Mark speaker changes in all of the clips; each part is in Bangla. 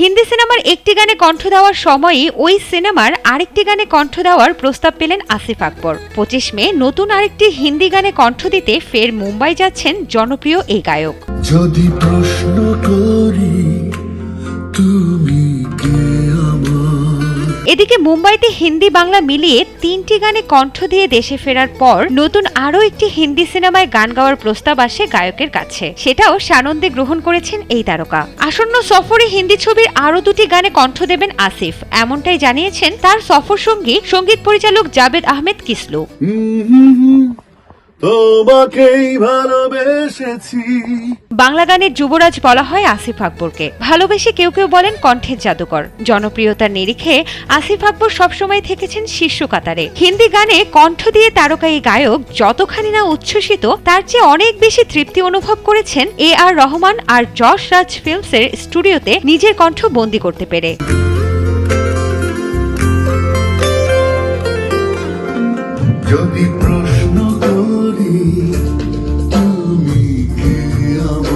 Speaker 1: হিন্দি সিনেমার একটি গানে কণ্ঠ দেওয়ার সময়ই ওই সিনেমার আরেকটি গানে কণ্ঠ দেওয়ার প্রস্তাব পেলেন আসিফ আকবর। 25 মে নতুন আরেকটি হিন্দি গানে কণ্ঠ দিতে ফের মুম্বাই যাচ্ছেন জনপ্রিয় এই গায়ক।
Speaker 2: যদি প্রশ্ন করি তুমি কে আমার।
Speaker 1: এদিকে মুম্বাইতে হিন্দি বাংলা মিলিয়ে 3টি গানে কণ্ঠ দিয়ে দেশে ফেরার পর নতুন আরও একটি হিন্দি সিনেমায় গান গাওয়ার প্রস্তাব আসে গায়কের কাছে। সেটাও সানন্দে গ্রহণ করেছেন এই তারকা। আসন্ন সফরে হিন্দি ছবির আরও 2টি গানে কণ্ঠ দেবেন আসিফ, এমনটাই জানিয়েছেন তার সফর সঙ্গী সঙ্গীত পরিচালক জাভেদ আহমেদ কিসলু।
Speaker 2: তোমাকেই ভালোবেসেছি।
Speaker 1: বাংলা গানের যুবরাজ বলা হয় আসিফ আকবরকে। ভালোবেসে কেউ কেউ বলেন কণ্ঠের জাদুকর। জনপ্রিয়তার নিরিখে আসিফ আকবর সবসময় থেকেছেন শীর্ষ কাতারে। হিন্দি গানে কণ্ঠ দিয়ে তারকা এই গায়ক যতখানি না উচ্ছ্বসিত, তার চেয়ে অনেক বেশি তৃপ্তি অনুভব করেছেন AR রহমান আর যশ রাজ ফিল্মসের স্টুডিওতে নিজের কণ্ঠ বন্দী করতে পেরে।
Speaker 2: যদি প্রশ্ন করি তুমি কে আমার।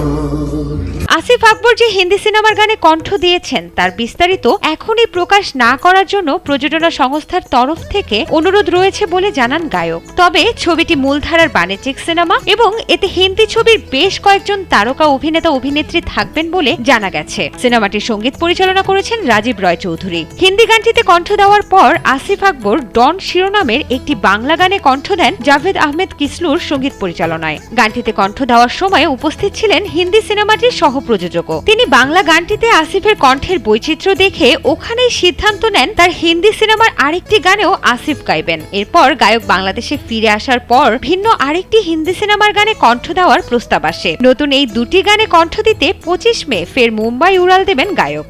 Speaker 1: আসিফ আকবর যে হিন্দি সিনেমার গানে কণ্ঠ দিয়েছেন তার বিস্তারিত এখনই প্রকাশ না করার জন্য প্রযোজনা সংস্থার তরফ থেকে অনুরোধ রয়েছে বলে জানান গায়ক। তবে ছবিটি মূলধারার বাণিজ্যিক সিনেমা এবং এতে হিন্দি ছবির বেশ কয়েকজন তারকা অভিনেতা অভিনেত্রী থাকবেন বলে জানা গেছে। সিনেমাটির সঙ্গীত পরিচালনা করেছেন রাজীব রয় চৌধুরী। হিন্দি গানটিতে কণ্ঠ দেওয়ার পর আসিফ আকবর ডন শিরোনামের একটি বাংলা গানে কণ্ঠ দেন জাভেদ আহমেদ কিসলুর সঙ্গীত পরিচালনায়। গানটিতে কণ্ঠ দেওয়ার সময় উপস্থিত ছিলেন হিন্দি সিনেমাটির প্রযোজকও। তিনি বাংলা গানটিতে আসিফের কণ্ঠের বৈচিত্র্য দেখে ওখানেই সিদ্ধান্ত নেন তার হিন্দি সিনেমার আরেকটি গানেও আসিফ গাইবেন। এরপর গায়ক বাংলাদেশে ফিরে আসার পর ভিন্ন আরেকটি হিন্দি সিনেমার গানে কণ্ঠ দেওয়ার প্রস্তাব আসে। নতুন এই 2টি গানে কণ্ঠ দিতে 25 মে ফের মুম্বাই উড়াল দেবেন গায়ক।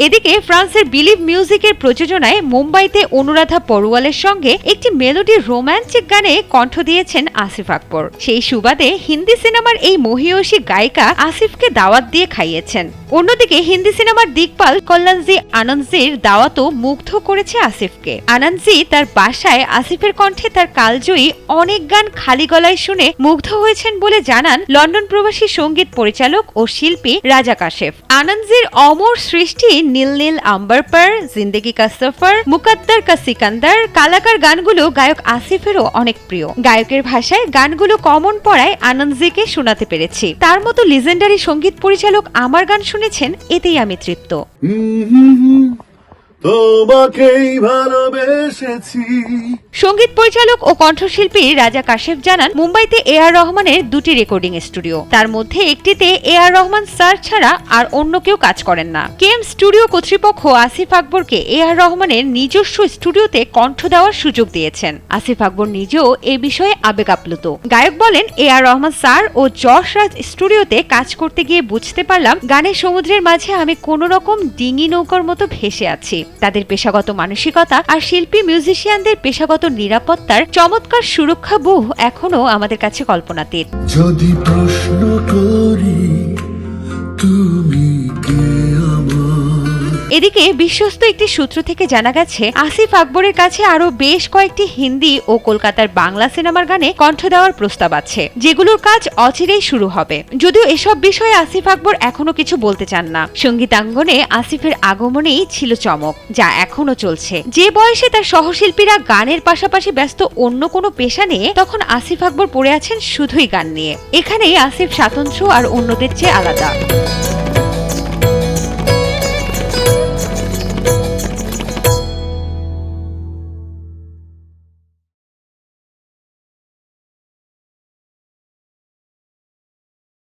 Speaker 1: এদিকে ফ্রান্সের বিলিভ মিউজিকের প্রযোজনায় মুম্বাইতে অনুরাধা পড়ুয়ালের সঙ্গে একটি মেলোডি রোম্যান্টিক গানে কণ্ঠ দিয়েছেন আসিফ আকবর। সেই সুবাদে হিন্দি সিনেমার এই মহিয়সী গায়িকা আসিফকে দাওয়াত দিয়ে খাইয়েছেন। অন্যদিকে হিন্দি সিনেমার দিকপাল কল্যাণজি আনন্দজির দাওয়াতও মুগ্ধ করেছে আসিফকে। আনন্দজি তার বাসায় আসিফের কণ্ঠে তার কালজয়ী অনেক গান খালি গলায় শুনে মুগ্ধ হয়েছেন বলে জানান লন্ডন প্রবাসী সঙ্গীত পরিচালক ও শিল্পী রাজা কাশেফ। আনন্দজির অমর সৃষ্টি নীল নীল আম্বার পর, জিন্দেগি কা সফর, মুকদ্দর কা সিকান্দার, কালাকার গানগুলো গায়ক আসিফেরও অনেক প্রিয়। গায়কের ভাষায় গানগুলো কমন পড়ায় আনন্দজিকে শোনাতে পেরেছি। তার মতো লিজেন্ডারি সঙ্গীত পরিচালক আমার গান শুনেছেন, এতেই আমি তৃপ্ত।
Speaker 2: তোমাকেই ভালোবেসেছি।
Speaker 1: সঙ্গীত পরিচালক ও কণ্ঠশিল্পী রাজা কাশেফ জানান, মুম্বাইতে AR রহমানের 2টি রেকর্ডিং স্টুডিও, তার মধ্যে একটিতে AR রহমান স্যার ছাড়া আর অন্য কেউ কাজ করেন না। KM স্টুডিও কর্তৃপক্ষ আসিফ আকবরকে AR রহমানের নিজস্ব স্টুডিওতে কণ্ঠ দেওয়ার সুযোগ দিয়েছেন। আসিফ আকবর নিজেও এ বিষয়ে আবেগ আপ্লুত। গায়ক বলেন, AR রহমান স্যার ও যশ রাজ স্টুডিওতে কাজ করতে গিয়ে বুঝতে পারলাম গানের সমুদ্রের মাঝে আমি কোনো রকম ডিঙি নৌকার মতো ভেসে আছি। তাদের পেশাগত মানসিকতা আর শিল্পী মিউজিশিয়ানদের পেশাগত নিরাপত্তার চমৎকার সুরক্ষা বুহ এখনো আমাদের কাছে কল্পনাতীত।
Speaker 2: যদি প্রশ্ন করি তুমি কে আমার।
Speaker 1: এদিকে বিশ্বস্ত একটি সূত্র থেকে জানা গেছে, আসিফ আকবরের কাছে আরো বেশ কয়েকটি হিন্দি ও কলকাতার বাংলা সিনেমার গানে কণ্ঠ দেওয়ার প্রস্তাব আছে, যেগুলোর কাজ অচিরেই শুরু হবে। যদিও এসব বিষয়ে আসিফ আকবর এখনো কিছু বলতে চান না। সঙ্গীতাঙ্গনে আসিফের আগমনেই ছিল চমক, যা এখনো চলছে। যে বয়সে তার সহশিল্পীরা গানের পাশাপাশি ব্যস্ত অন্য কোনো পেশা নিয়ে, তখন আসিফ আকবর পড়ে আছেন শুধুই গান নিয়ে। এখানেই আসিফ স্বাতন্ত্র্য আর অন্যদের চেয়ে আলাদা।